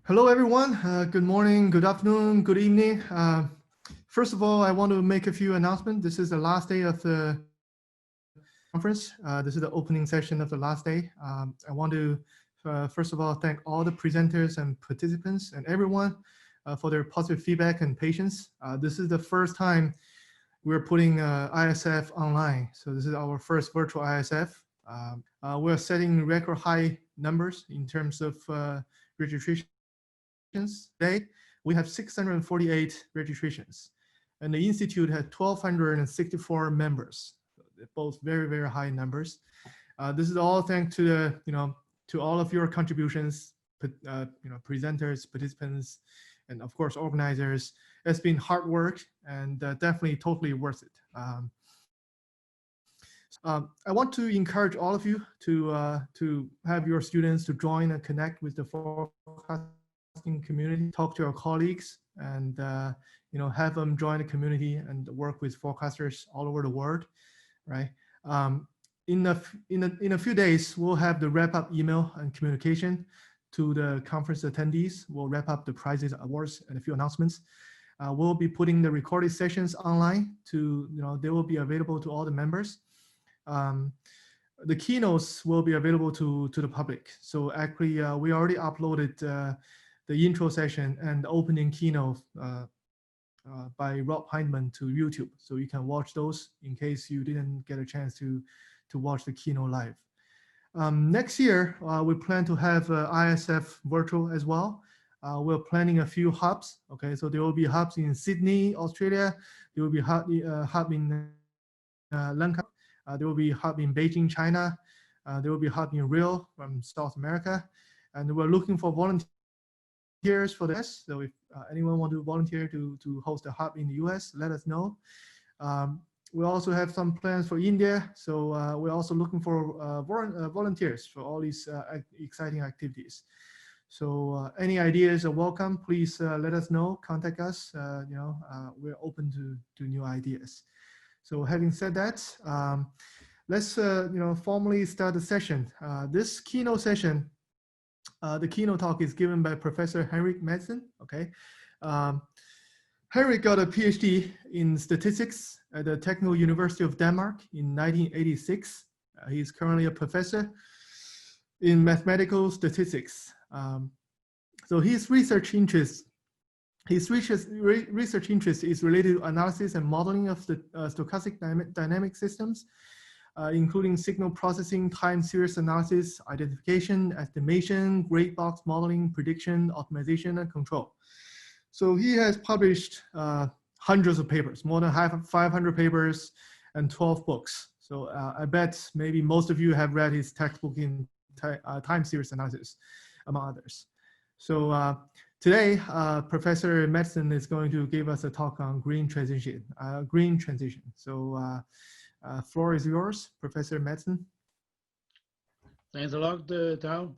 Hello, everyone. Good morning, good afternoon, good evening. First of all, I want to make a few announcements. This is the last day of the conference. This is the opening session of the last day. I want to, first of all, thank all the presenters and participants and everyone for their positive feedback and patience. This is the first time we're putting ISF online. So this is our first virtual ISF. We're setting record high numbers in terms of registration. Today, we have 648 registrations, and the Institute had 1,264 members. Both very, very high numbers. This is all thanks to the, to all of your contributions, presenters, participants, and of course, organizers. It's been hard work and definitely totally worth it. I want to encourage all of you to have your students to join and connect with the forecasting community, talk to your colleagues, and have them join the community and work with forecasters all over the world, right? In a few days, we'll have the wrap-up email and communication to the conference attendees. We'll wrap up the prizes, awards, and a few announcements. We'll be putting the recorded sessions online to, they will be available to all the members. The keynotes will be available to the public. So actually, we already uploaded the intro session and the opening keynote by Rob Heinemann to YouTube. So you can watch those in case you didn't get a chance to watch the keynote live. Next year, we plan to have ISF virtual as well. We're planning a few hubs. Okay, so there will be hubs in Sydney, Australia. There will be hub in Lancaster. There will be a hub in Beijing, China. There will be a hub in Rio from South America. And we're looking for volunteers for this. So if anyone want to volunteer to host a hub in the US, let us know. We also have some plans for India. So we're also looking for volunteers for all these exciting activities. So any ideas are welcome. Please let us know, contact us. We're open to new ideas. So having said that, let's formally start the session. This keynote session, the keynote talk is given by Professor Henrik Madsen. Okay, Henrik got a PhD in statistics at the Technical University of Denmark in 1986. He's currently a professor in mathematical statistics. So his research interest. His research interest is related to analysis and modeling of the stochastic dynamic systems, including signal processing, time series analysis, identification, estimation, gray box modeling, prediction, optimization, and control. So he has published hundreds of papers, more than 500 papers and 12 books. So I bet maybe most of you have read his textbook in time series analysis, among others. So today, Professor Madsen is going to give us a talk on green transition. So floor is yours, Professor Madsen. Thanks a lot, Tao.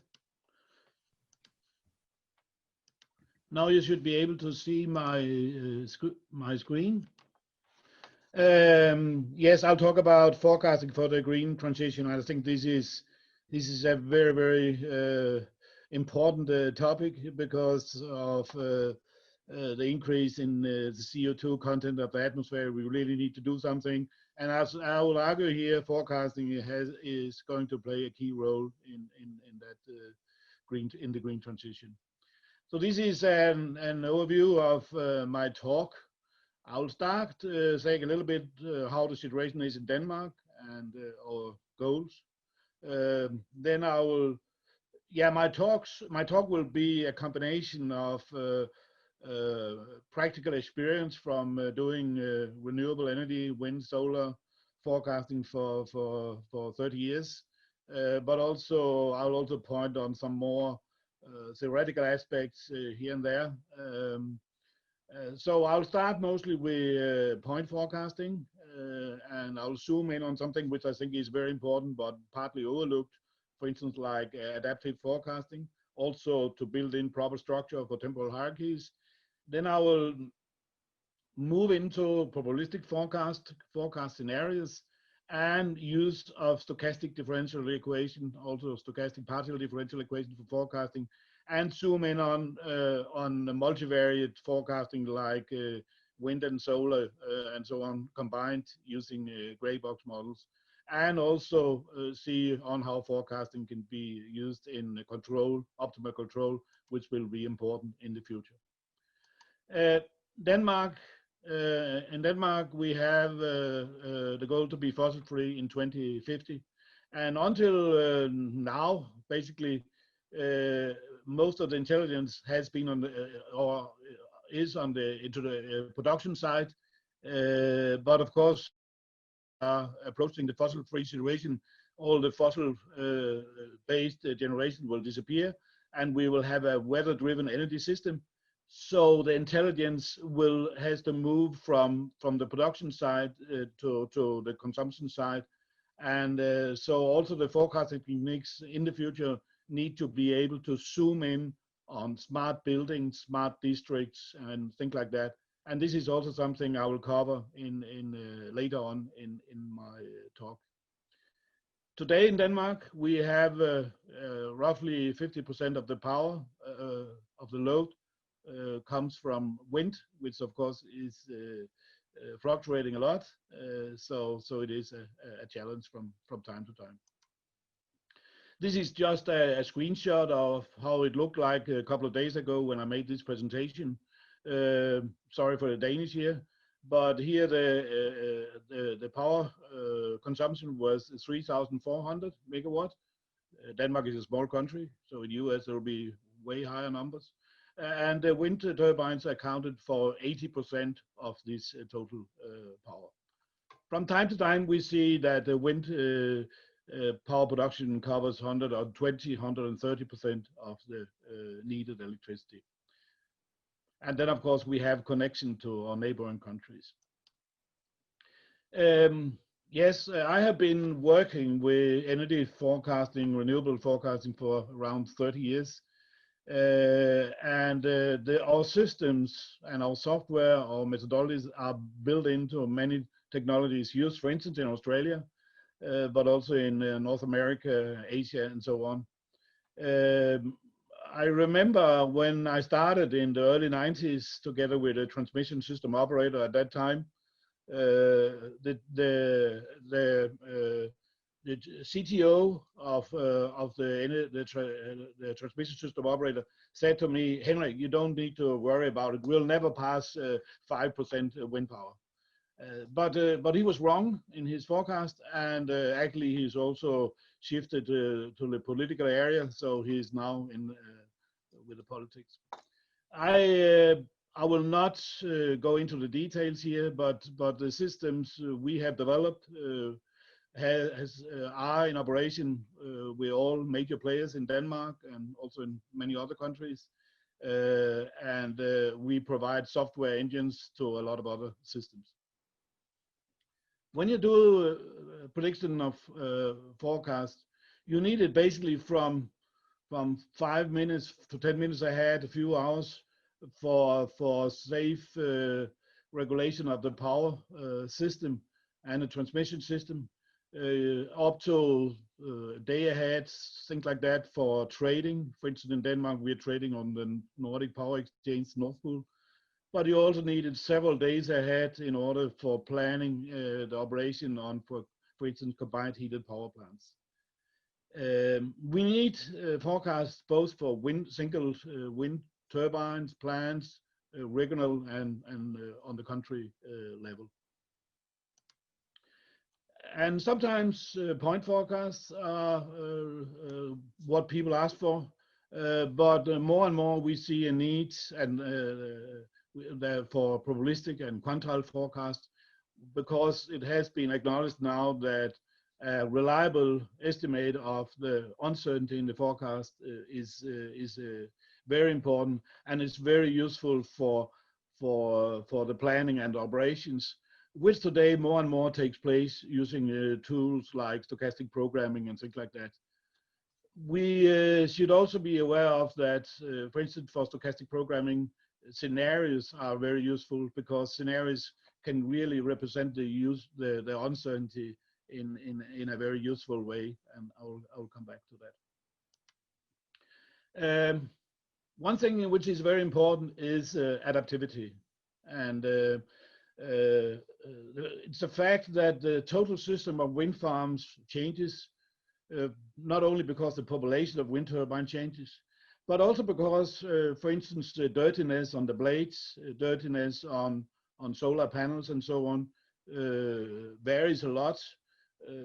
Now you should be able to see my screen. Yes, I'll talk about forecasting for the green transition. I think this is a very, very important topic because of the increase in the CO2 content of the atmosphere. We really need to do something, and as I will argue here, forecasting is going to play a key role in the green transition. So this is an overview of my talk. I'll start saying a little bit how the situation is in Denmark and our goals. Then I will. Yeah, my talk will be a combination of practical experience from doing renewable energy, wind, solar forecasting for 30 years, but also I'll also point on some more theoretical aspects here and there. So I'll start mostly with point forecasting, and I'll zoom in on something which I think is very important but partly overlooked. For instance, like adaptive forecasting, also to build in proper structure for temporal hierarchies. Then I will move into probabilistic forecast scenarios, and use of stochastic differential equation, also stochastic partial differential equation for forecasting, and zoom in on multivariate forecasting like wind and solar and so on, combined using gray box models, and also see on how forecasting can be used in control, optimal control, which will be important in the future. Denmark, in Denmark, we have the goal to be fossil-free in 2050. And until now, basically, most of the intelligence has been on the, or is on the, into the production side. But of course, approaching the fossil-free situation, all the fossil-based generation will disappear, and we will have a weather-driven energy system. So the intelligence has to move from the production side to the consumption side. And so also the forecasting techniques in the future need to be able to zoom in on smart buildings, smart districts, and things like that. And this is also something I will cover later on in my talk. Today in Denmark, we have roughly 50% of the power of the load comes from wind, which of course is fluctuating a lot. So it is a challenge from time to time. This is just a screenshot of how it looked like a couple of days ago when I made this presentation. Sorry for the Danish here, but here the power consumption was 3,400 megawatt. Denmark is a small country, so in US there will be way higher numbers. And the wind turbines accounted for 80% of this total power. From time to time, we see that the wind power production covers 120, 130% of the needed electricity. And then, of course, we have connection to our neighboring countries. Yes, I have been working with energy forecasting, renewable forecasting for around 30 years. Our systems and our software, our methodologies are built into many technologies used, for instance, in Australia, but also in North America, Asia, and so on. I remember when I started in the early 90s together with a transmission system operator at that time, the CTO of the transmission system operator said to me, "Henrik, you don't need to worry about it. We'll never pass 5% wind power." But he was wrong in his forecast, and actually he's also shifted to the political area, so he's now in with the politics. I will not go into the details here, but the systems we have developed are in operation with all major players in Denmark and also in many other countries. We provide software engines to a lot of other systems. When you do a prediction of forecast, you need it basically from 5 minutes to 10 minutes ahead, a few hours, for safe regulation of the power system and the transmission system, up to day ahead, things like that for trading. For instance, in Denmark, we're trading on the Nordic Power Exchange, Nord Pool. But you also needed several days ahead in order for planning the operation on, for instance, combined heated power plants. We need forecasts both for single wind turbines, plants, regional and on the country level. And sometimes point forecasts are what people ask for, but more and more we see a need and for probabilistic and quantile forecast, because it has been acknowledged now that a reliable estimate of the uncertainty in the forecast is very important, and it's very useful for the planning and operations, which today more and more takes place using tools like stochastic programming and things like that. We should also be aware of that, for instance, for stochastic programming, scenarios are very useful, because scenarios can really represent the uncertainty in a very useful way, and I'll come back to that. One thing which is very important is adaptivity. And it's a fact that the total system of wind farms changes, not only because the population of wind turbine changes, but also because, for instance, the dirtiness on the blades, dirtiness on solar panels and so on, varies a lot.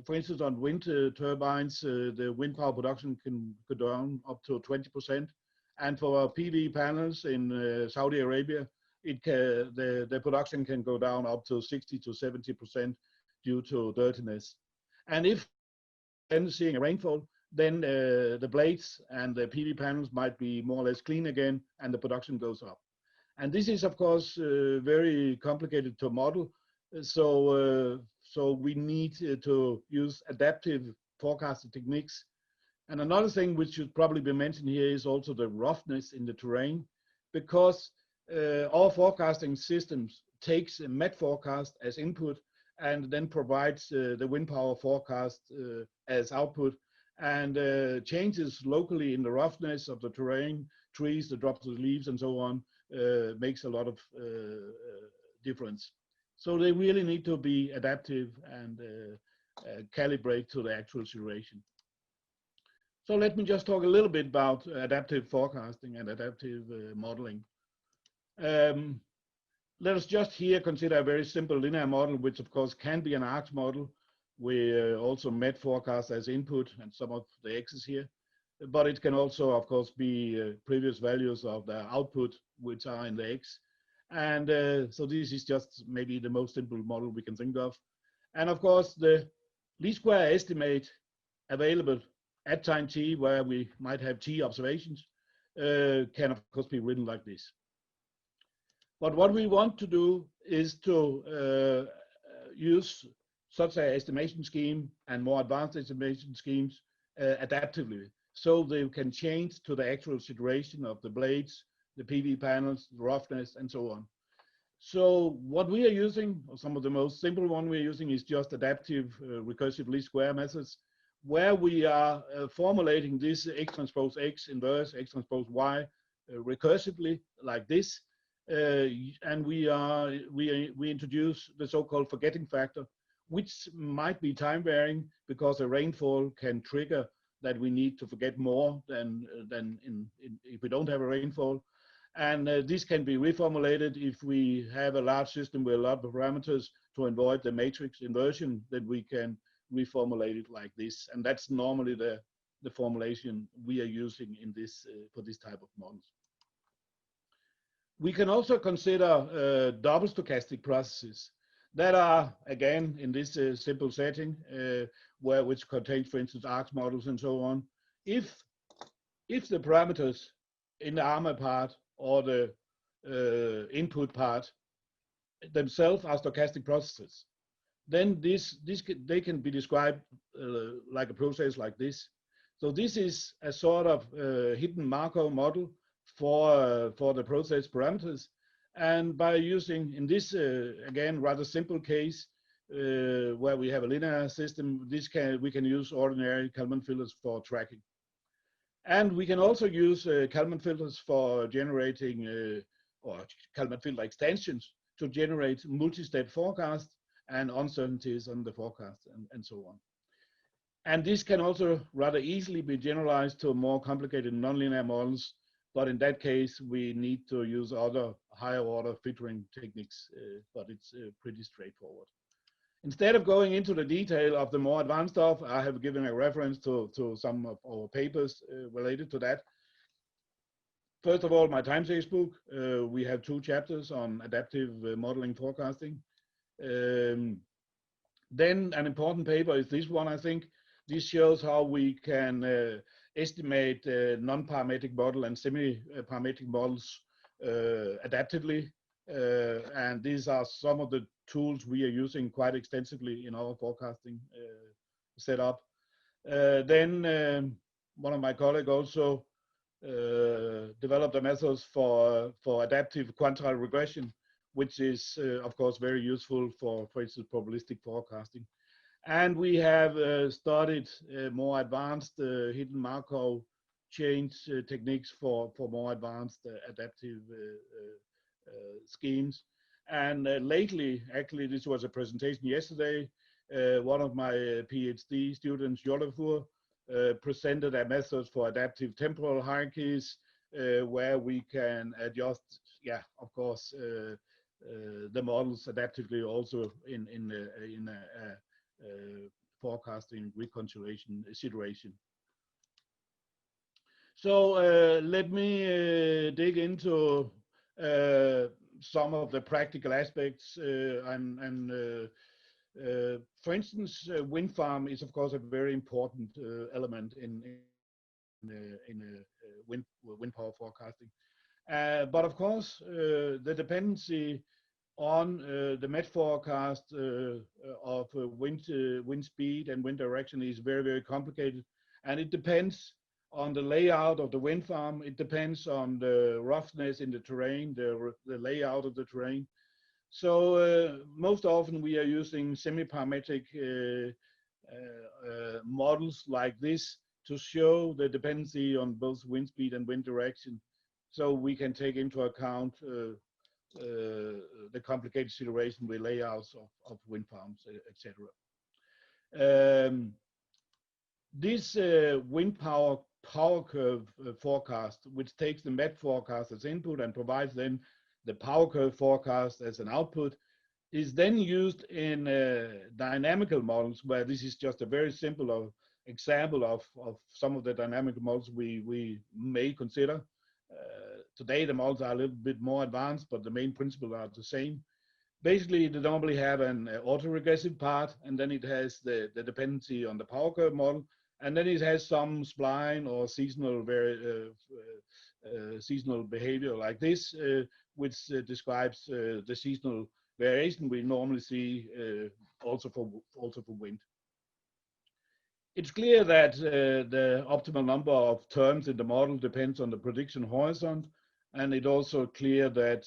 For instance, on wind turbines, the wind power production can go down up to 20%. And for PV panels in Saudi Arabia, the production can go down up to 60 to 70% due to dirtiness. And if then seeing a rainfall, then the blades and the PV panels might be more or less clean again, and the production goes up. And this is, of course, very complicated to model. So we need to use adaptive forecasting techniques. And another thing which should probably be mentioned here is also the roughness in the terrain, because our forecasting systems takes a met forecast as input and then provides the wind power forecast as output, and changes locally in the roughness of the terrain, trees, the drops of the leaves and so on, makes a lot of difference. So they really need to be adaptive and calibrate to the actual situation. So let me just talk a little bit about adaptive forecasting and adaptive modeling. Let us just here consider a very simple linear model, which of course can be an arc model. We also met forecast as input and some of the x's here, but it can also, of course, be previous values of the output, which are in the x. And so this is just maybe the most simple model we can think of. And of course, the least square estimate available at time t, where we might have t observations, can of course be written like this. But what we want to do is to use such an estimation scheme and more advanced estimation schemes adaptively, so they can change to the actual situation of the blades, the PV panels, the roughness, and so on. So what we are using, or some of the most simple one we're using, is just adaptive recursive least square methods, where we are formulating this x transpose x inverse, x transpose y recursively like this. And we introduce the so-called forgetting factor, which might be time varying because a rainfall can trigger that we need to forget more than if we don't have a rainfall. And this can be reformulated if we have a large system with a lot of parameters to avoid the matrix inversion, that we can reformulate it like this. And that's normally the formulation we are using in this for this type of models. We can also consider double stochastic processes that are, again, in this simple setting, which contains, for instance, arc models and so on. If the parameters in the armor part or the input part themselves are stochastic processes, then they can be described like a process like this. So this is a sort of hidden Markov model for the process parameters. And by using, in this, again, rather simple case, where we have a linear system, we can use ordinary Kalman filters for tracking. And we can also use Kalman filters for generating, or Kalman filter extensions to generate multi-step forecasts and uncertainties on the forecast and so on. And this can also rather easily be generalized to more complicated nonlinear models, but in that case, we need to use other higher order filtering techniques, but it's pretty straightforward. Instead of going into the detail of the more advanced stuff, I have given a reference to some of our papers related to that. First of all, my time series book, we have 2 chapters on adaptive modeling forecasting. Then an important paper is this one, I think. This shows how we can estimate non-parametric model and semi-parametric models adaptively. And these are some of the tools we are using quite extensively in our forecasting setup. Then one of my colleagues also developed the methods for adaptive quantile regression, which is, of course, very useful for instance, probabilistic forecasting. And we have studied more advanced hidden Markov change techniques for more advanced adaptive schemes. And lately, actually, this was a presentation yesterday. One of my PhD students, Jolafur, presented a method for adaptive temporal hierarchies where we can adjust, yeah, of course, the models adaptively also in a forecasting reconciliation situation. So let me dig into some of the practical aspects for instance, wind farm is of course a very important element in wind power forecasting. But of course, the dependency on the met forecast of wind speed and wind direction is very, very complicated, and it depends on the layout of the wind farm. It depends on the roughness in the terrain, the layout of the terrain. So most often we are using semi-parametric models like this to show the dependency on both wind speed and wind direction, so we can take into account the complicated situation with layouts of wind farms, etc. This wind power curve forecast, which takes the met forecast as input and provides then the power curve forecast as an output, is then used in dynamical models, where this is just a very simple example of some of the dynamical models we may consider. Today the models are a little bit more advanced, but the main principles are the same. Basically, they normally have an autoregressive part, and then it has the dependency on the power curve model, and then it has some spline or seasonal behavior like this, which describes the seasonal variation we normally see also for wind. It's clear that the optimal number of terms in the model depends on the prediction horizon, and it's also clear that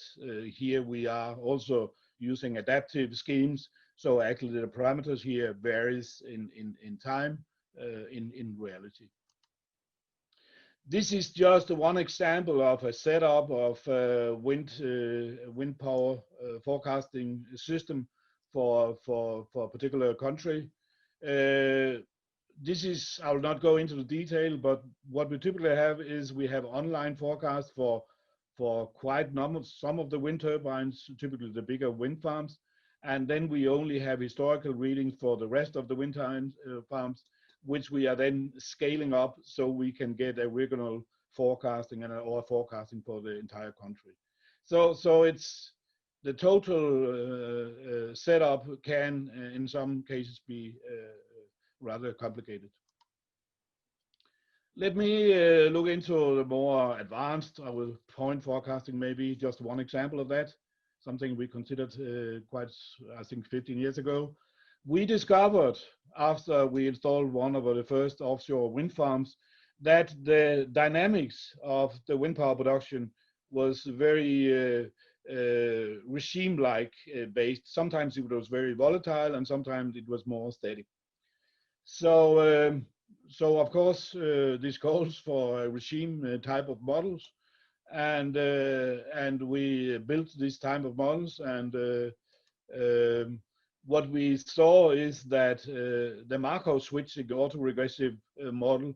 here we are also using adaptive schemes. So actually the parameters here varies in time in reality. This is just one example of a setup of wind power forecasting system for a particular country. This is, I will not go into the detail, but what we typically have is we have online forecast for quite some of the wind turbines, typically the bigger wind farms, and then we only have historical readings for the rest of the wind farms, which we are then scaling up so we can get a regional forecasting or forecasting for the entire country. So it's the total setup can in some cases be rather complicated. Let me look into the more advanced, I will point forecasting, maybe just one example of that, something we considered quite, I think, 15 years ago. We discovered, after we installed one of the first offshore wind farms, that the dynamics of the wind power production was very regime-like based. Sometimes it was very volatile, and sometimes it was more static. So, so of course, this calls for a regime type of models, and we built this type of models, and what we saw is that the Markov switching autoregressive model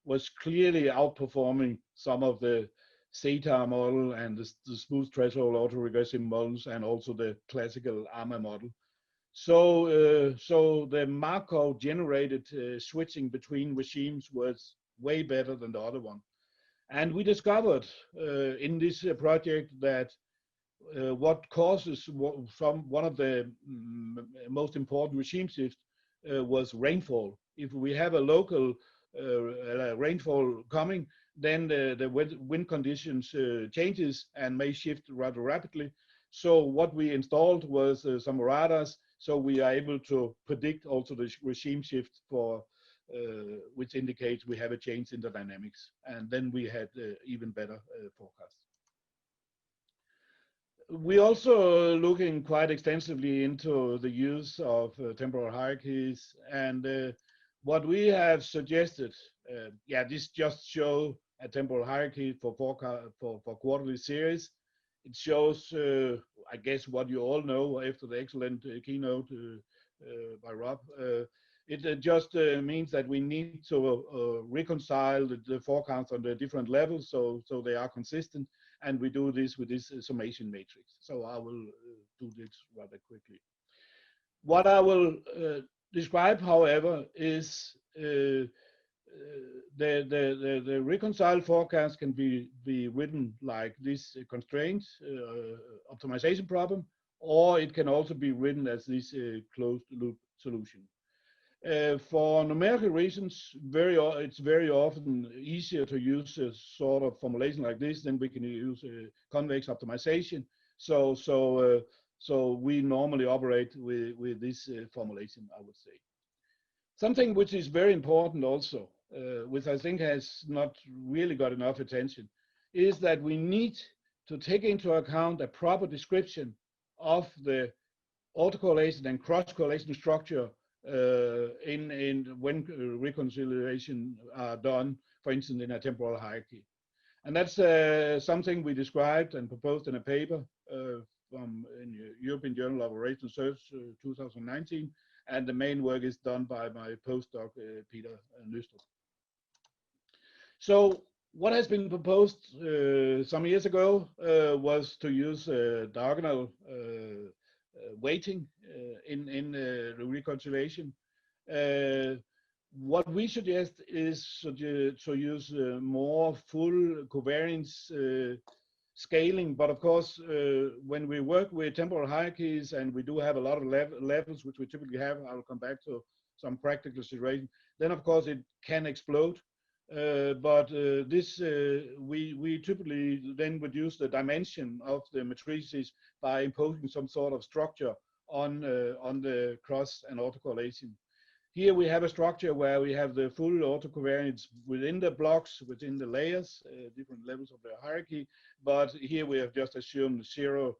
was clearly outperforming some of the SETA model and the smooth threshold autoregressive models, and also the classical AMA model. So, so the Markov generated switching between regimes was way better than the other one. And we discovered in this project that what causes one of the most important regime shifts was rainfall. If we have a local rainfall coming, then the wind conditions changes and may shift rather rapidly. So what we installed was some radars, so we are able to predict also the regime shift for which indicates we have a change in the dynamics, and then we had even better forecasts. We also looking quite extensively into the use of temporal hierarchies, and what we have suggested, yeah, this just show a temporal hierarchy for quarterly series. It shows, I guess, what you all know after the excellent keynote by Rob. It just means that we need to reconcile the forecasts on the different levels so they are consistent, and we do this with this summation matrix. So I will do this rather quickly. What I will describe, however, is the reconciled forecast can be written like this constraint optimization problem, or it can also be written as this closed loop solution. For numerical reasons, it's very often easier to use a sort of formulation like this than we can use convex optimization. So we normally operate with this formulation, I would say. Something which is very important also, which I think has not really got enough attention, is that we need to take into account a proper description of the autocorrelation and cross-correlation structure when reconciliation are done, for instance, in a temporal hierarchy. And that's something we described and proposed in a paper from European Journal of Operational Research 2019, and the main work is done by my postdoc, Peter Nøstrup. So what has been proposed some years ago was to use diagonal weighting in the reconciliation. What we suggest is to use more full covariance scaling, but of course, when we work with temporal hierarchies, and we do have a lot of levels, which we typically have, I will come back to some practical situations, then of course it can explode. We typically then reduce the dimension of the matrices by imposing some sort of structure on the cross and autocorrelation. Here we have a structure where we have the full autocovariance within the blocks, within the layers, different levels of the hierarchy. But here we have just assumed zero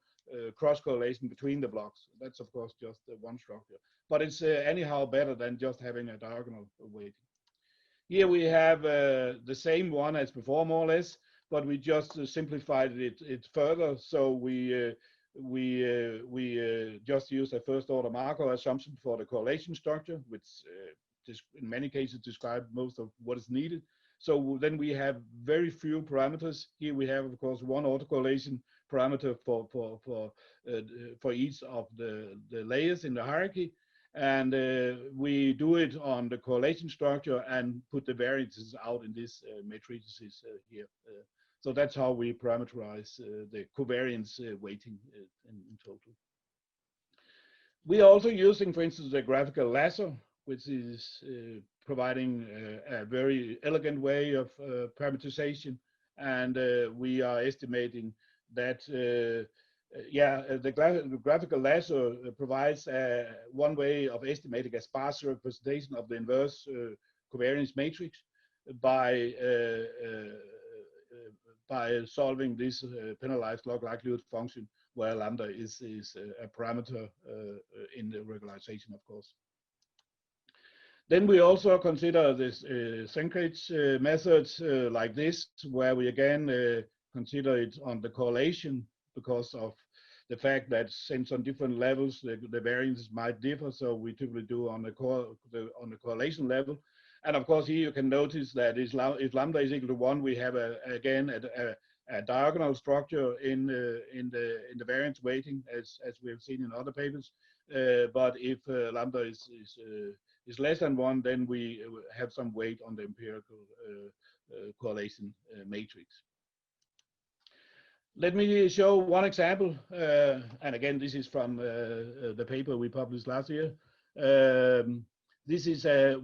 cross correlation between the blocks. That's of course just one structure, but it's anyhow better than just having a diagonal weighting. Here we have the same one as before, more or less, but we just simplified it further. So we just use a first order Markov assumption for the correlation structure, which in many cases describe most of what is needed. So then we have very few parameters. Here we have, of course, one autocorrelation parameter for each of the layers in the hierarchy. And we do it on the correlation structure and put the variances out in this matrices here. So that's how we parameterize the covariance weighting in total. We are also using, for instance, the Graphical Lasso, which is providing a very elegant way of parameterization. And we are estimating that the Graphical Lasso provides one way of estimating a sparse representation of the inverse covariance matrix by solving this penalized log likelihood function, where lambda is a parameter in the regularization, of course. Then we also consider this Senkage methods like this, where we again consider it on the correlation, because of the fact that since on different levels the variances might differ, so we typically do on the correlation level. And of course, here you can notice that if lambda is equal to 1, we have again a diagonal structure in the variance weighting, as we have seen in other papers. But if lambda is less than 1, then we have some weight on the empirical correlation matrix. Let me show one example, and again, this is from the paper we published last year. This is a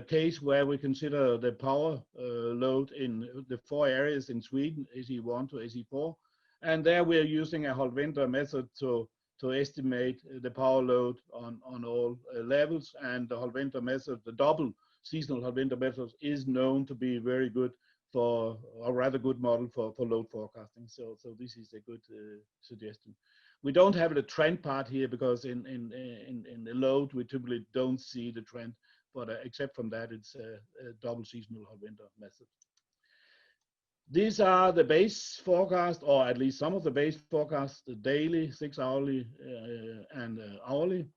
case where we consider the power load in the 4 areas in Sweden, AC1 to AC4, and there we are using a Hall-Winter method to estimate the power load on all levels. And the Hall-Winter method, the double seasonal Hall-Winter method, is known to be very good for a rather good model for load forecasting. So this is a good suggestion. We don't have the trend part here because in the load we typically don't see the trend, but except from that, it's a double seasonal Hall-Winter method. These are the base forecast, or at least some of the base forecasts, the daily, 6 hourly, and hourly.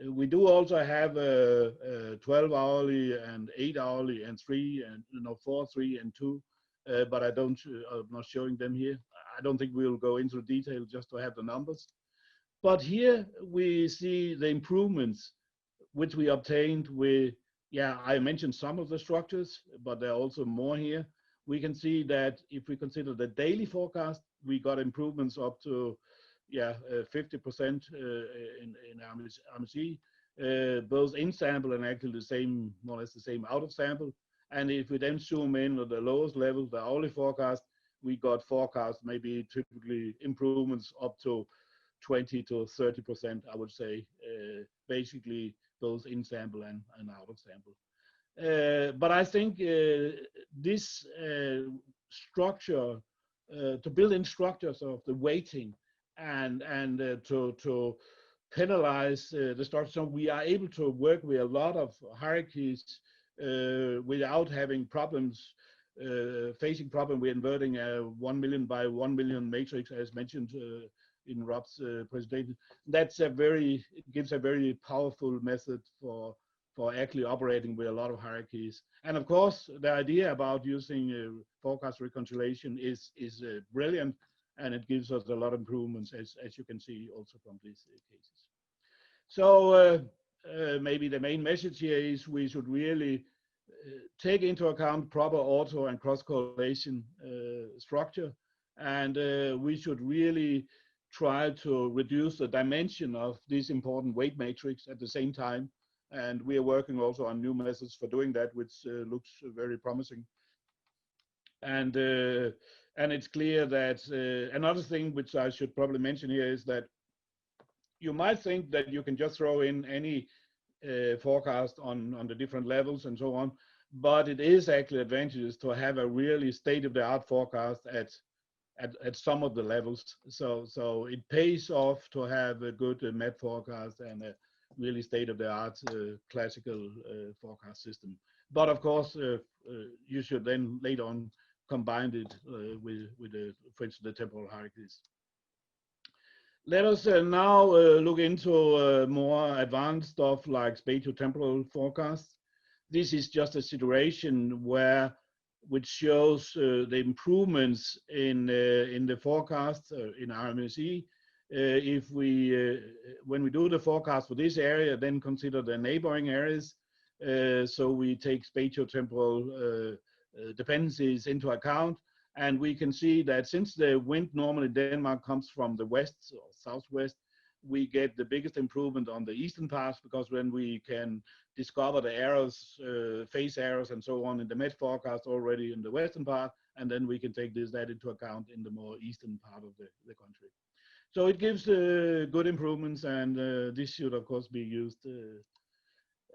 We do also have 12 hourly and 8 hourly and 3 and 4, 3 and 2, but I'm not showing them here. I don't think we'll go into detail just to have the numbers. But here we see the improvements which we obtained with, yeah, I mentioned some of the structures, but there are also more here. We can see that if we consider the daily forecast, we got improvements up to, yeah, 50% in RMC, both in sample and actually the same, more or less the same out of sample. And if we then zoom in at the lowest level, the hourly forecast, we got forecast maybe typically improvements up to 20 to 30%, I would say, basically both in sample and out of sample. But I think this structure, to build in structures of the weighting and to penalize the structure, so we are able to work with a lot of hierarchies without having problems, facing problem with inverting a 1 million by 1 million matrix, as mentioned in Rob's presentation. That's it gives a very powerful method for actually operating with a lot of hierarchies. And of course, the idea about using forecast reconciliation is brilliant, and it gives us a lot of improvements, as you can see also from these cases. So maybe the main message here is we should really take into account proper auto and cross correlation structure, and we should really try to reduce the dimension of this important weight matrix at the same time. And we are working also on new methods for doing that, which looks very promising. And it's clear that another thing which I should probably mention here is that you might think that you can just throw in any forecast on the different levels and so on, but it is actually advantageous to have a really state-of-the-art forecast at some of the levels. So it pays off to have a good MET forecast and a really state-of-the-art classical forecast system. But of course, you should then later on combine it with for instance, the temporal hierarchies. Let us now look into more advanced stuff like spatio-temporal forecasts. This is just a situation which shows the improvements in the forecast in RMSE. If we, when we do the forecast for this area, then consider the neighboring areas. So we take spatio-temporal dependencies into account, and we can see that since the wind normally in Denmark comes from the west or southwest, we get the biggest improvement on the eastern parts, because when we can discover the errors, phase errors and so on in the MET forecast already in the western part, and then we can take that into account in the more eastern part of the country. So it gives good improvements, and this should of course be used.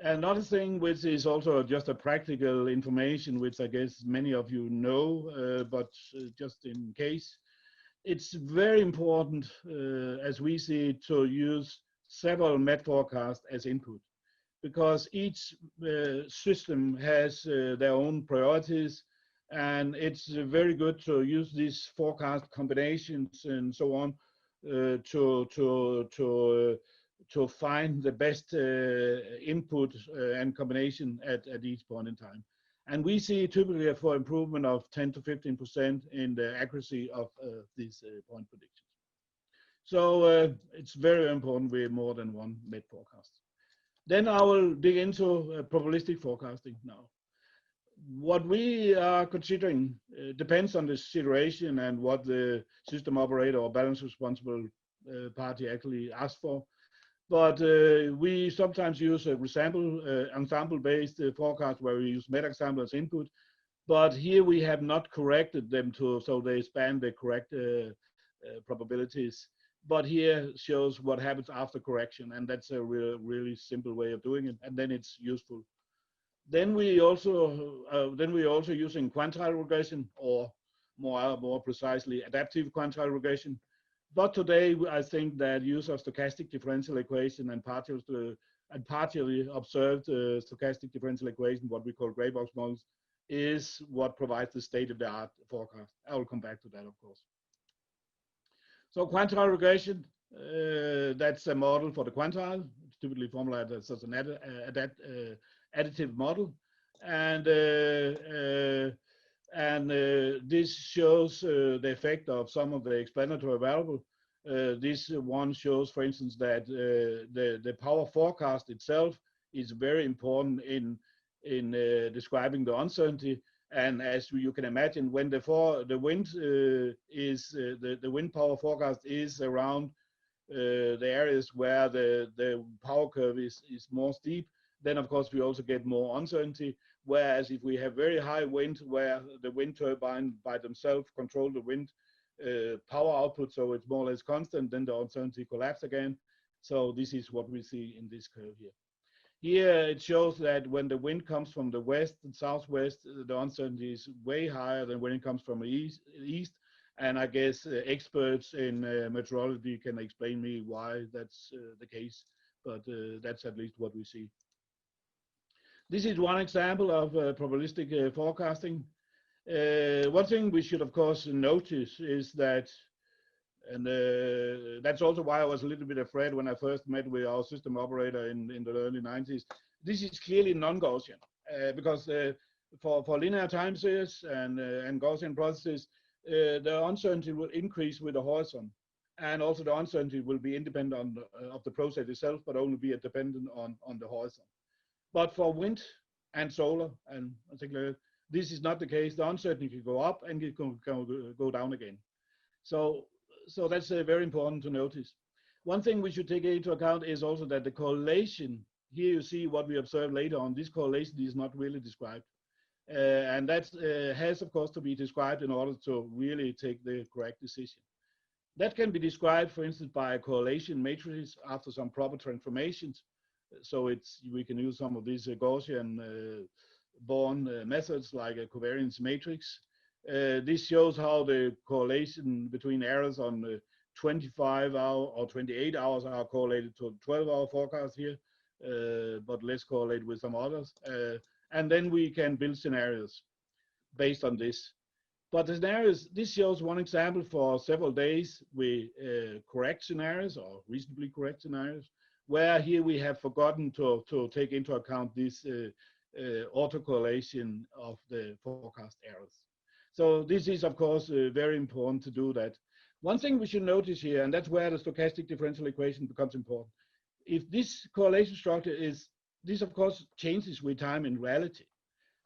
Another thing which is also just a practical information, which I guess many of you know, but just in case, it's very important, as we see, to use several MET forecasts as input, because each system has their own priorities, and it's very good to use these forecast combinations and so on to find the best input and combination at each point in time. And we see typically for improvement of 10 to 15% in the accuracy of these point predictions. So it's very important with more than one MET forecast. Then I will dig into probabilistic forecasting now. What we are considering depends on the situation and what the system operator or balance responsible party actually asks for. But we sometimes use a ensemble-based forecast where we use meta-example as input. But here we have not corrected them so they span the correct probabilities. But here shows what happens after correction, and that's a really simple way of doing it, and then it's useful. Then we also using quantile regression, or more precisely adaptive quantile regression. But today I think that use of stochastic differential equation and partially observed stochastic differential equation, what we call gray box models, is what provides the state-of-the-art forecast. I will come back to that, of course. So quantile regression, that's a model for the quantile. It's typically formulated as an additive model. And this shows the effect of some of the explanatory variables. This one shows, for instance, that the power forecast itself is very important in describing the uncertainty. And as you can imagine, when the wind the wind power forecast is around the areas where the power curve is more steep, then of course we also get more uncertainty. Whereas if we have very high wind, where the wind turbine by themselves control the wind power output, so it's more or less constant, then the uncertainty collapse again. So this is what we see in this curve here. Here it shows that when the wind comes from the west and southwest, the uncertainty is way higher than when it comes from the east. And I guess experts in meteorology can explain me why that's the case, but that's at least what we see. This is one example of probabilistic forecasting. One thing we should, of course, notice is that, and that's also why I was a little bit afraid when I first met with our system operator in the early 90s. This is clearly non-Gaussian, because for linear time series and Gaussian processes, the uncertainty will increase with the horizon. And also the uncertainty will be independent of the process itself, but only be dependent on the horizon. But for wind and solar, and I think this is not the case. The uncertainty can go up and it can go down again. So that's very important to notice. One thing we should take into account is also that the correlation, here you see what we observe later on, this correlation is not really described. And that has, of course, to be described in order to really take the correct decision. That can be described, for instance, by a correlation matrix after some proper transformations. So we can use some of these Gaussian born methods like a covariance matrix. This shows how the correlation between errors on 25 hours or 28 hours are correlated to a 12-hour forecast here, but less correlated with some others. And then we can build scenarios based on this. But the scenarios, this shows one example for several days with correct scenarios or reasonably correct scenarios, where here we have forgotten to take into account this autocorrelation of the forecast errors. So this is, of course, very important to do that. One thing we should notice here, and that's where the stochastic differential equation becomes important. If this correlation structure is, this of course changes with time in reality,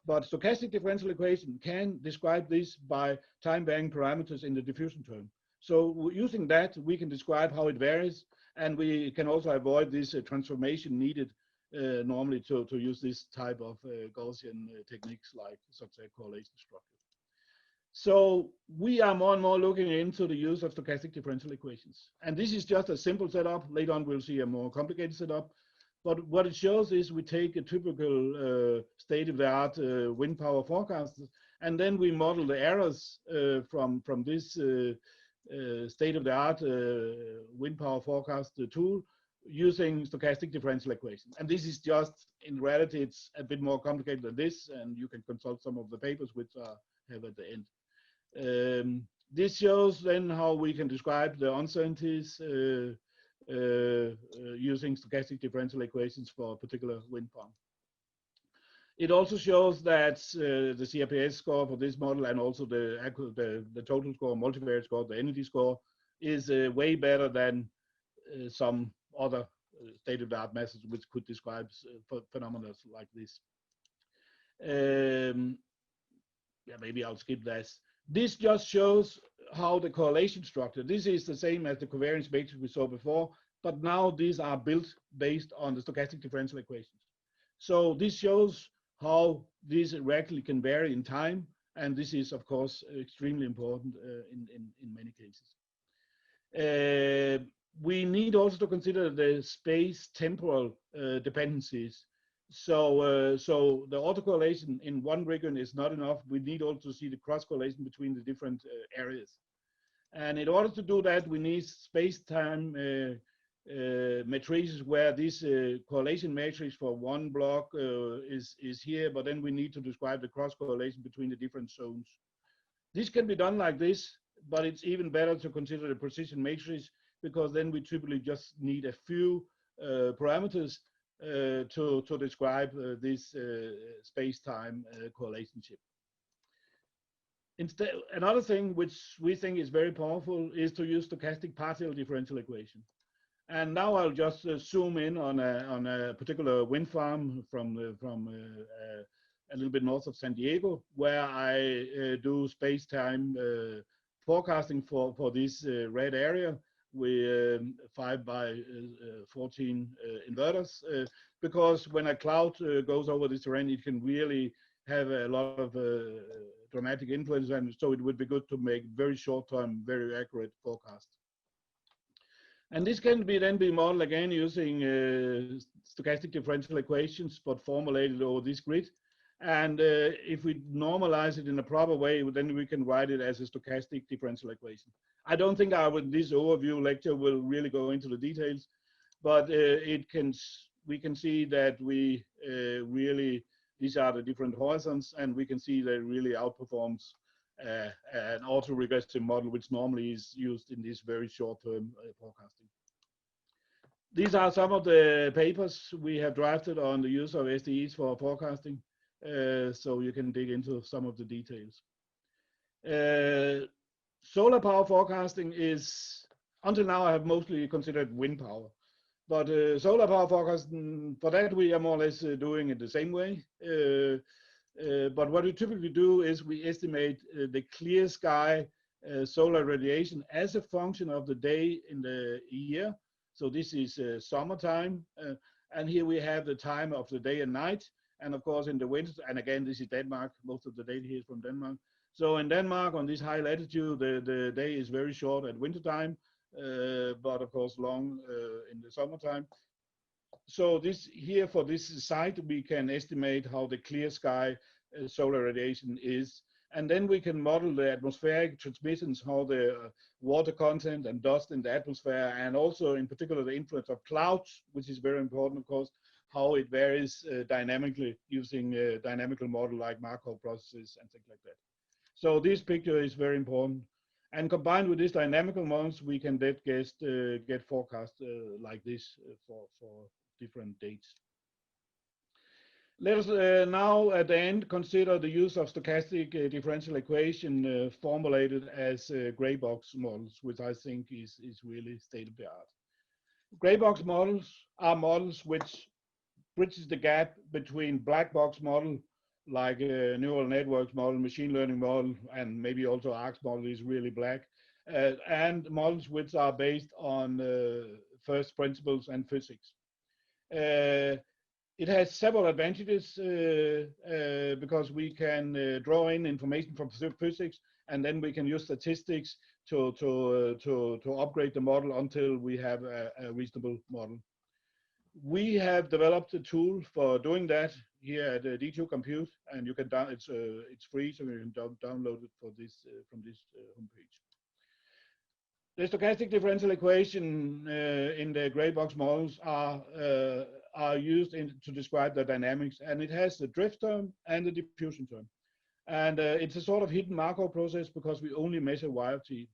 but stochastic differential equation can describe this by time-varying parameters in the diffusion term. So using that, we can describe how it varies, and we can also avoid this transformation needed normally to use this type of Gaussian techniques like such a correlation structure. So we are more and more looking into the use of stochastic differential equations. And this is just a simple setup. Later on, we'll see a more complicated setup. But what it shows is we take a typical state-of-the-art wind power forecast, and then we model the errors from this state-of-the-art wind power forecast tool using stochastic differential equations. And this is just, in reality, it's a bit more complicated than this, and you can consult some of the papers which I have at the end. This shows then how we can describe the uncertainties using stochastic differential equations for a particular wind farm. It also shows that the CRPS score for this model and also the total score, multivariate score, the energy score, is way better than some other state-of-the-art methods which could describe phenomena like this. Yeah, maybe I'll skip this. This just shows how the correlation structure, this is the same as the covariance matrix we saw before, but now these are built based on the stochastic differential equations. So this shows how these radically can vary in time, and this is, of course, extremely important in many cases. We need also to consider the space-temporal dependencies. So the autocorrelation in one region is not enough. We need also to see the cross-correlation between the different areas. And in order to do that, we need space-time matrices where this correlation matrix for one block is here, but then we need to describe the cross correlation between the different zones. This can be done like this, but it's even better to consider the precision matrix, because then we typically just need a few parameters to describe this space-time correlationship. Instead, another thing which we think is very powerful is to use stochastic partial differential equation. And now I'll just zoom in on a particular wind farm from a little bit north of San Diego, where I do space-time forecasting for this red area with 5 by 14 inverters, because when a cloud goes over this terrain, it can really have a lot of dramatic influence, and so it would be good to make very short-term, very accurate forecasts. And this can then be modeled again using stochastic differential equations, but formulated over this grid. And if we normalize it in a proper way, then we can write it as a stochastic differential equation. I don't think this overview lecture will really go into the details, but we can see that we really, these are the different horizons, and we can see that it really outperforms an autoregressive model, which normally is used in this very short-term forecasting. These are some of the papers we have drafted on the use of SDEs for forecasting, so you can dig into some of the details. Solar power forecasting is, until now, I have mostly considered wind power. But solar power forecasting, for that, we are more or less doing it the same way. But what we typically do is we estimate the clear sky solar radiation as a function of the day in the year. So this is summertime. And here we have the time of the day and night. And of course, in the winter, and again, this is Denmark. Most of the data here is from Denmark. So in Denmark, on this high latitude, the day is very short at winter time, but of course long in the summertime. So this here for this site, we can estimate how the clear sky solar radiation is. And then we can model the atmospheric transmittance, how the water content and dust in the atmosphere, and also in particular the influence of clouds, which is very important, of course, how it varies dynamically using a dynamical model like Markov processes and things like that. So this picture is very important. And combined with these dynamical models, we can then get forecasts like this for different dates. Let us now at the end consider the use of stochastic differential equation formulated as gray box models, which I think is really state of the art. Gray box models are models which bridges the gap between black box model, like a neural networks model, machine learning model, and maybe also ARCS model is really black, and models which are based on first principles and physics. It has several advantages because we can draw in information from physics, and then we can use statistics to upgrade the model until we have a reasonable model. We have developed a tool for doing that here at D2 Compute, and you can it's free, so you can download it for this from this homepage. The stochastic differential equation in the gray box models are used to describe the dynamics, and it has the drift term and the diffusion term. And it's a sort of hidden Markov process because we only measure YT.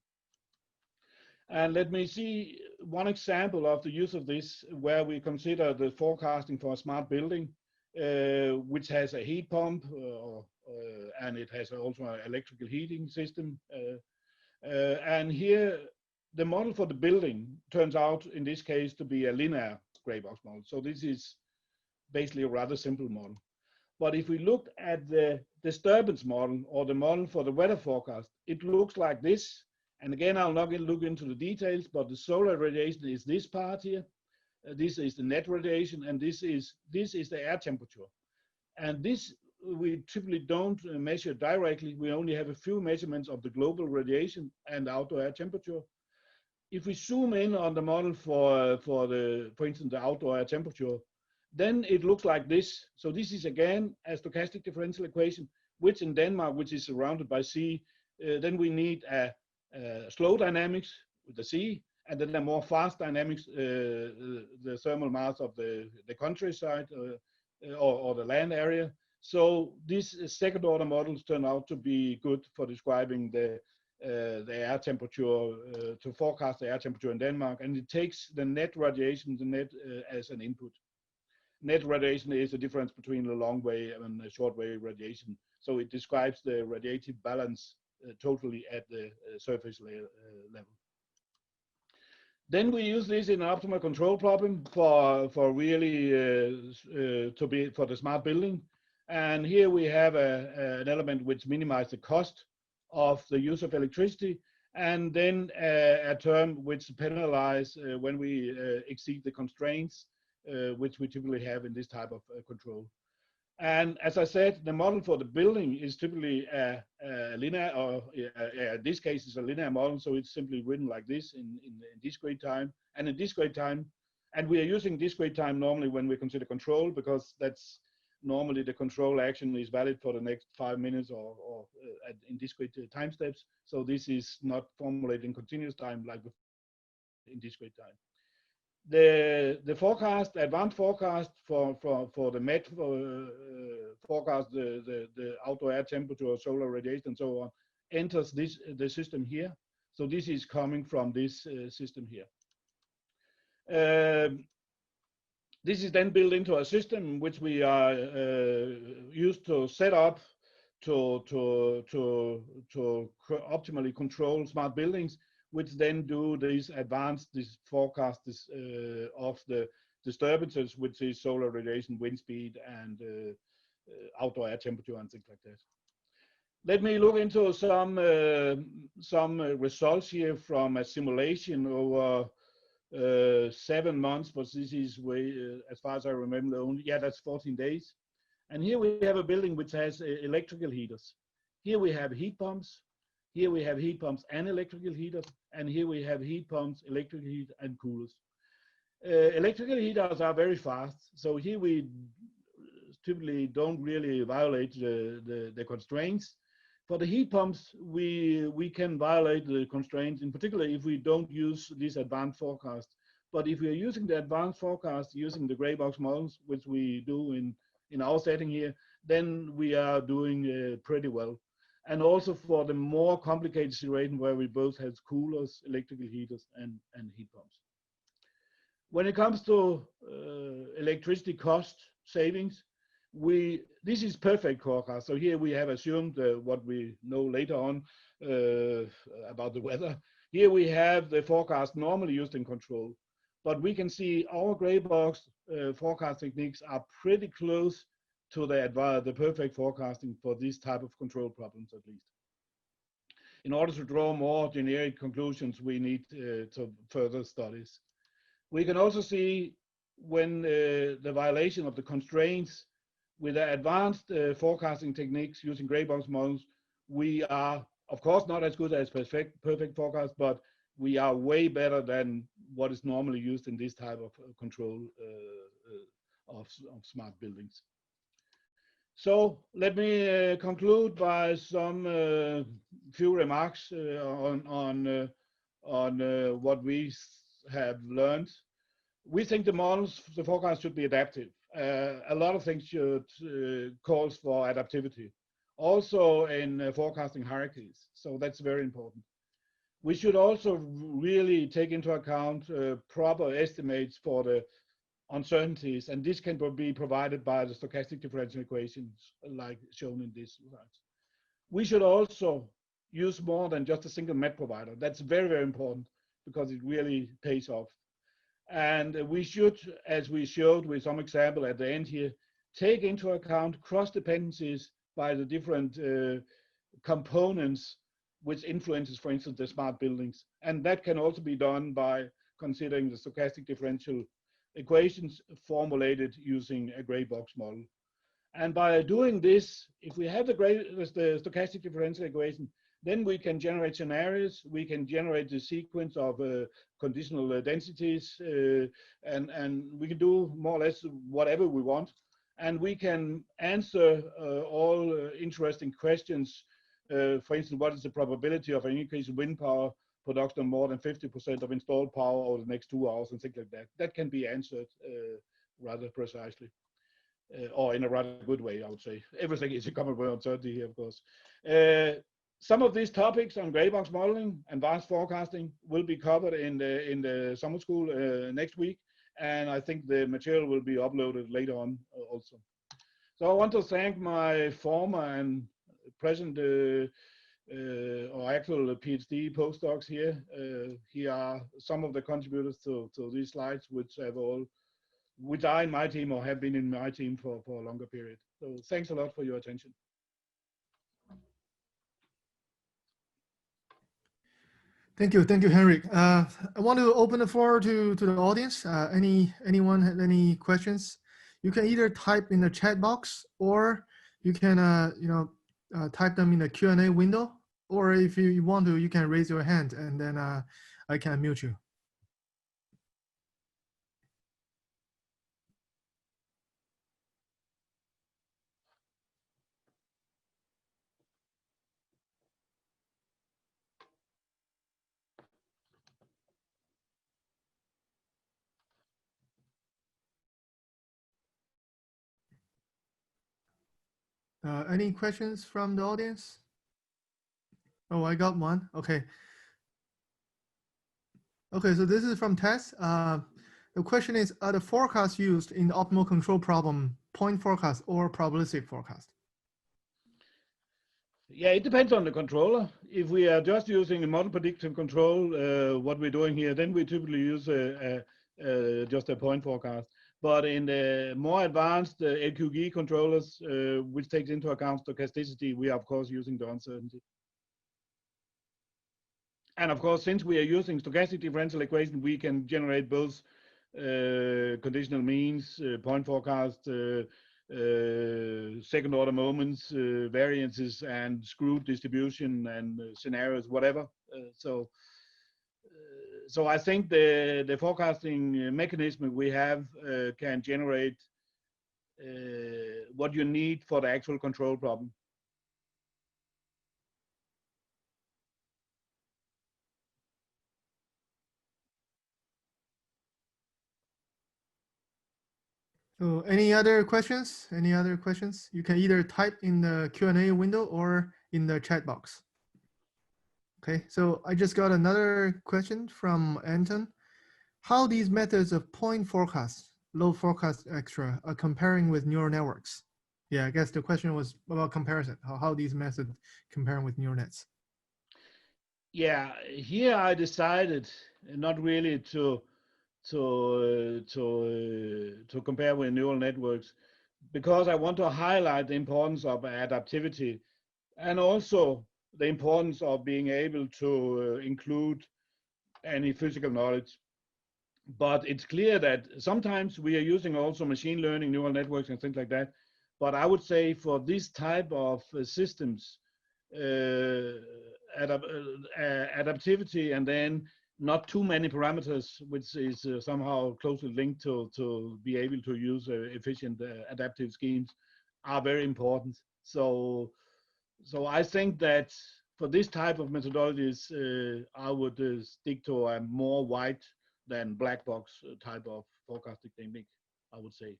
And let me see one example of the use of this, where we consider the forecasting for a smart building, which has a heat pump, and it has also an electrical heating system. And here, the model for the building turns out, in this case, to be a linear gray box model. So this is basically a rather simple model. But if we look at the disturbance model, or the model for the weather forecast, it looks like this. And again, I'll not look into the details, but the solar radiation is this part here. This is the net radiation, and this is the air temperature. And this we typically don't measure directly. We only have a few measurements of the global radiation and outdoor air temperature. If we zoom in on the model for instance, the outdoor air temperature, then it looks like this. So this is again a stochastic differential equation, which in Denmark, which is surrounded by sea, then we need a slow dynamics with the sea, and then the more fast dynamics, the thermal mass of the countryside or the land area. So these second order models turn out to be good for describing the air temperature, to forecast the air temperature in Denmark, and it takes the net radiation, the net as an input. Net radiation is the difference between a long wave and a short wave radiation. So it describes the radiative balance totally at the surface layer level. Then we use this in an optimal control problem for really to be for the smart building. And here we have an element which minimizes the cost of the use of electricity, and then a term which penalizes when we exceed the constraints which we typically have in this type of control. And as I said, the model for the building is typically a linear, or in this case, it's a linear model, so it's simply written like this in discrete time. And in discrete time, and we are using discrete time normally when we consider control, because that's normally the control action is valid for the next 5 minutes or in discrete time steps. So this is not formulated in continuous time like in discrete time. The forecast, the advanced forecast for the MET forecast, the outdoor air temperature, solar radiation, and so on, enters the system here. So this is coming from this system here. This is then built into a system which we are used to set up to optimally control smart buildings, which then do these advanced forecasts of the disturbances, which is solar radiation, wind speed, and outdoor air temperature and things like that. Let me look into some results here from a simulation over 7 months, but this is way, as far as I remember, only, yeah, that's 14 days. And here we have a building which has electrical heaters. Here we have heat pumps. Here we have heat pumps and electrical heaters, and here we have heat pumps, electrical heat, and coolers. Electrical heaters are very fast, so here we typically don't really violate the constraints. For the heat pumps, we can violate the constraints, in particular if we don't use this advanced forecast. But if we are using the advanced forecast using the gray box models, which we do in our setting here, then we are doing pretty well. And also for the more complicated situation where we both have coolers, electrical heaters, and heat pumps. When it comes to electricity cost savings, this is perfect forecast. So here we have assumed what we know later on about the weather. Here we have the forecast normally used in control, but we can see our gray box forecast techniques are pretty close to the perfect forecasting for this type of control problems, at least. In order to draw more generic conclusions, we need to further studies. We can also see when the violation of the constraints with the advanced forecasting techniques using gray box models, we are, of course, not as good as perfect forecast, but we are way better than what is normally used in this type of control of smart buildings. So let me conclude by some few remarks on what we have learned. We think the models, the forecast should be adaptive. A lot of things should calls for adaptivity, also in forecasting hierarchies. So that's very important. We should also really take into account proper estimates for the uncertainties, and this can be provided by the stochastic differential equations like shown in this slide. We should also use more than just a single MET provider. That's very, very important because it really pays off. And we should, as we showed with some example at the end here, take into account cross dependencies by the different components which influences, for instance, the smart buildings. And that can also be done by considering the stochastic differential equations formulated using a gray box model. And by doing this, if we have the stochastic differential equation, then we can generate scenarios, we can generate the sequence of conditional densities, and we can do more or less whatever we want. And we can answer all interesting questions. For instance, what is the probability of an increase in wind power production of more than 50% of installed power over the next 2 hours and things like that. That can be answered rather precisely, or in a rather good way, I would say. Everything is a common uncertainty here, of course. Some of these topics on gray box modeling and advanced forecasting will be covered in the summer school next week, and I think the material will be uploaded later on also. So I want to thank my former and present or actual PhD postdocs here. Here are some of the contributors to these slides, which are in my team or have been in my team for a longer period. So thanks a lot for your attention. Thank you, Henrik. I want to open the floor to the audience. Anyone have any questions? You can either type in the chat box, or you can type them in the Q&A window, or if you want to, you can raise your hand, and then I can mute you. Any questions from the audience? Oh, I got one. Okay. Okay, so this is from Tess. The question is, are the forecasts used in the optimal control problem point forecast or probabilistic forecast? Yeah, it depends on the controller. If we are just using a model predictive control, what we're doing here, then we typically use just a point forecast. But in the more advanced LQG controllers, which takes into account stochasticity, we are of course using the uncertainty. And of course, since we are using stochastic differential equation, we can generate both conditional means, point forecast, second order moments, variances, and screwed distribution and scenarios, whatever. So I think the forecasting mechanism we have can generate what you need for the actual control problem. So any other questions? Any other questions? You can either type in the Q&A window or in the chat box. Okay, so I just got another question from Anton. How these methods of point forecast, load forecast extra are comparing with neural networks? Yeah, I guess the question was about comparison, how these methods comparing with neural nets. Yeah, here I decided not really to compare with neural networks, because I want to highlight the importance of adaptivity and also the importance of being able to include any physical knowledge. But it's clear that sometimes we are using also machine learning, neural networks and things like that. But I would say for this type of systems, adaptivity and then not too many parameters, which is somehow closely linked to be able to use efficient adaptive schemes, are very important. So I think that for this type of methodologies, I would stick to a more white than black box type of forecasting technique, I would say.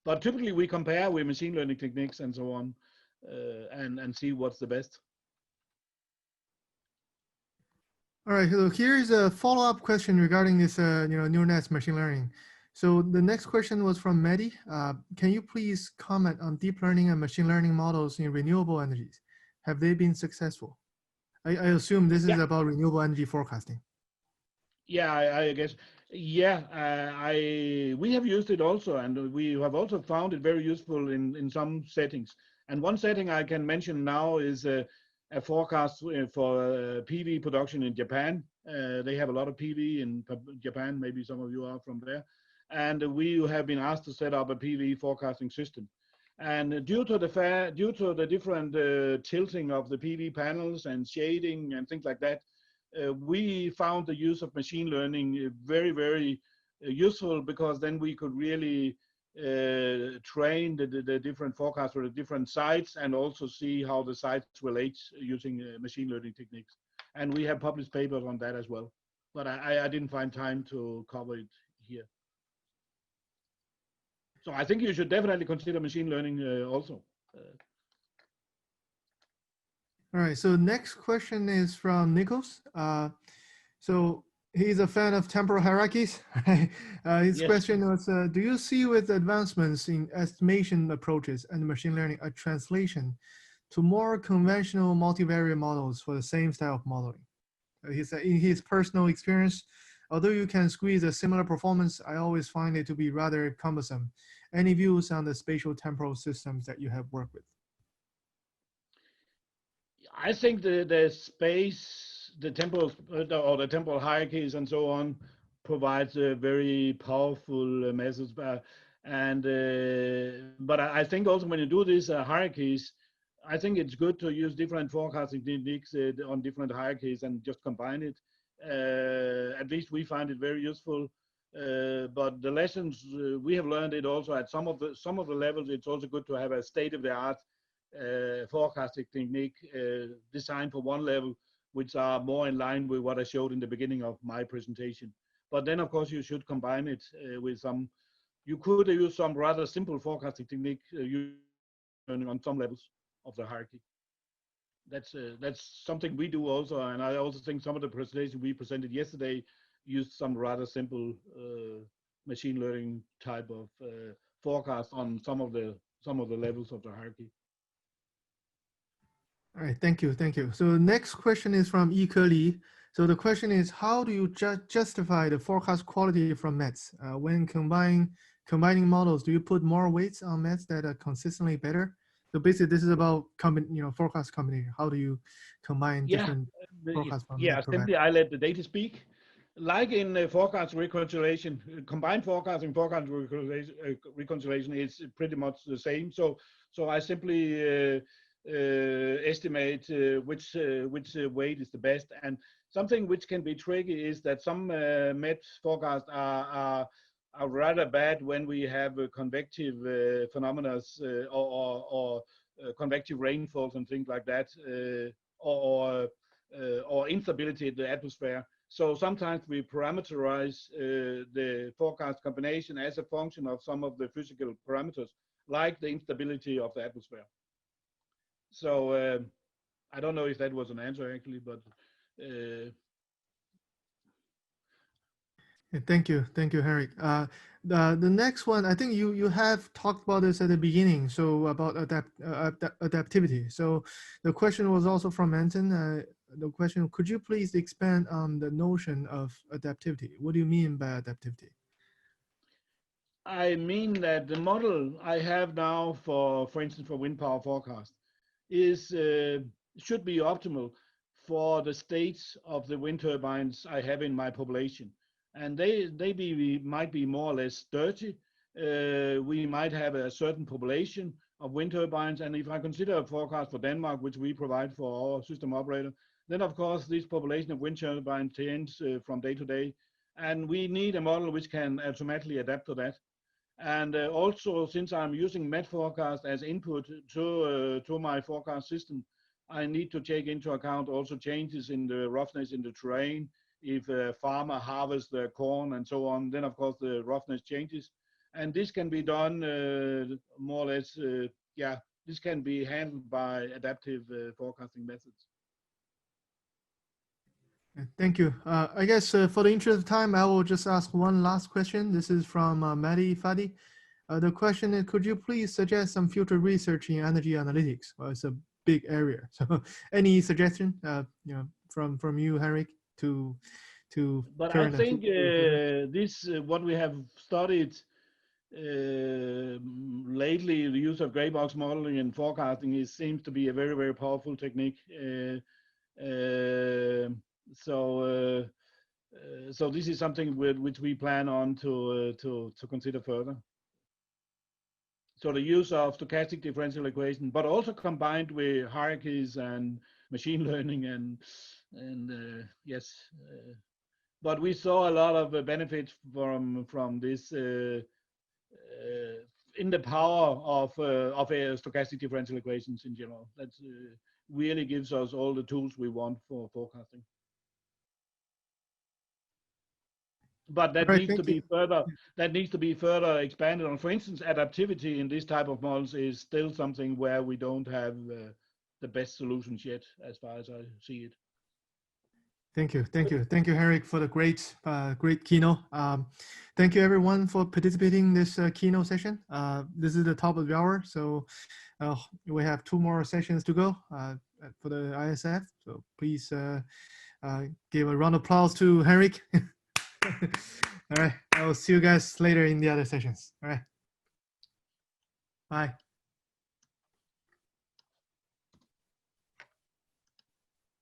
But typically we compare with machine learning techniques and so on, and see what's the best. All right, so here's a follow-up question regarding this neural nets machine learning. So the next question was from Maddie. Can you please comment on deep learning and machine learning models in renewable energies? Have they been successful? I assume this is about renewable energy forecasting. Yeah, I guess. Yeah, we have used it also, and we have also found it very useful in some settings. And one setting I can mention now is a forecast for PV production in Japan. They have a lot of PV in Japan. Maybe some of you are from there. And we have been asked to set up a PV forecasting system. And due to the different tilting of the PV panels and shading and things like that, we found the use of machine learning very, very useful, because then we could really train the different forecasts for the different sites and also see how the sites relate using machine learning techniques. and we have published papers on that as well. But I didn't find time to cover it here. So I think you should definitely consider machine learning also. All right, so next question is from Nichols. So he's a fan of temporal hierarchies. Right? His Yes. question was, do you see with advancements in estimation approaches and machine learning a translation to more conventional multivariate models for the same style of modeling? He said in his personal experience, although you can squeeze a similar performance, I always find it to be rather cumbersome. Any views on the spatial temporal systems that you have worked with? I think the space, the temporal or the temporal hierarchies and so on provides a very powerful methods. But I think also when you do these hierarchies, I think it's good to use different forecasting techniques on different hierarchies and just combine it. At least we find it very useful. But the lessons we have learned it also at some of the levels. It's also good to have a state-of-the-art forecasting technique designed for one level, which are more in line with what I showed in the beginning of my presentation. But then, of course, you should combine it with some. You could use some rather simple forecasting technique on some levels of the hierarchy. That's something we do also, and I also think some of the presentation we presented yesterday used some rather simple machine learning type of forecast on some of the levels of the hierarchy. All right, thank you, thank you. So next question is from Yi Ke Li. So the question is, how do you justify the forecast quality from METs? When combining models, do you put more weights on METs that are consistently better? So basically, this is about forecast combination. How do you combine different forecasts from Yeah, MET simply I let the data speak. Like in forecast reconciliation, combined forecasting, forecast reconciliation is pretty much the same. So I simply estimate which weight is the best. And something which can be tricky is that some MET forecasts are rather bad when we have convective phenomena or convective rainfalls and things like that, or instability in the atmosphere. So sometimes we parameterize the forecast combination as a function of some of the physical parameters, like the instability of the atmosphere. So I don't know if that was an answer actually, but Thank you, Henrik. The next one, I think you have talked about this at the beginning. So about adaptivity. So the question was also from Madsen. The question: could you please expand on the notion of adaptivity? What do you mean by adaptivity? I mean that the model I have now for instance, for wind power forecast is should be optimal for the states of the wind turbines I have in my population, and they might be more or less dirty. We might have a certain population of wind turbines, and if I consider a forecast for Denmark, which we provide for our system operator, then of course this population of wind turbines changes from day to day, and we need a model which can automatically adapt to that. And also, since I'm using MET forecast as input to my forecast system, I need to take into account also changes in the roughness in the terrain. If a farmer harvests the corn and so on, then of course the roughness changes. And this can be done more or less, this can be handled by adaptive forecasting methods. Thank you. I guess for the interest of time, I will just ask one last question. This is from Mehdi Fadi. The question is, could you please suggest some future research in energy analytics? Well, it's a big area. So any suggestion, from you, Henrik, to But I think this what we have studied lately, the use of gray box modeling and forecasting seems to be a very, very powerful technique. So this is something which we plan on to consider further. So the use of stochastic differential equation, but also combined with hierarchies and machine learning and yes. But we saw a lot of benefits from this in the power of stochastic differential equations in general. That's really gives us all the tools we want for forecasting. But that Right, needs to thank you. be further. That needs to be further expanded on. For instance, adaptivity in this type of models is still something where we don't have the best solutions yet, as far as I see it. Thank you, Henrik, for the great, great keynote. Thank you, everyone, for participating in this keynote session. This is the top of the hour, so we have 2 more sessions to go for the ISF. So please give a round of applause to Henrik. All right, I will see you guys later in the other sessions. All right, bye.